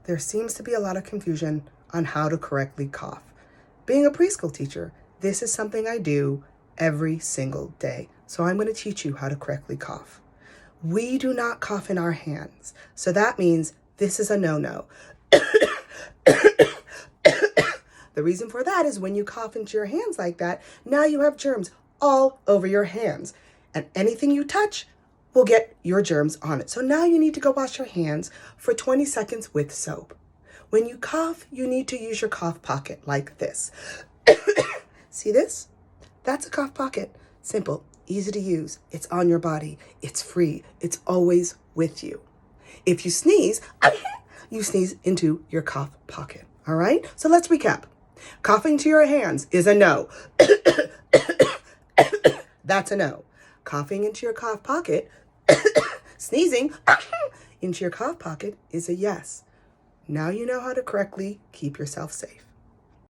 there seems to be a lot of confusion on how to correctly cough. Being a preschool teacher, this is something I do every single day. So I'm going to teach you how to correctly cough. We do not cough in our hands. So that means this is a no-no. The reason for that is when you cough into your hands like that, now you have germs all over your hands. And anything you touch will get your germs on it. So now you need to go wash your hands for 20 seconds with soap. When you cough, you need to use your cough pocket like this. See this? That's a cough pocket. Simple, easy to use. It's on your body. It's free. It's always with you. If you sneeze, you sneeze into your cough pocket. All right? So let's recap. Coughing to your hands is a no. That's a no. Coughing into your cough pocket, sneezing into your cough pocket is a yes. Now you know how to correctly keep yourself safe.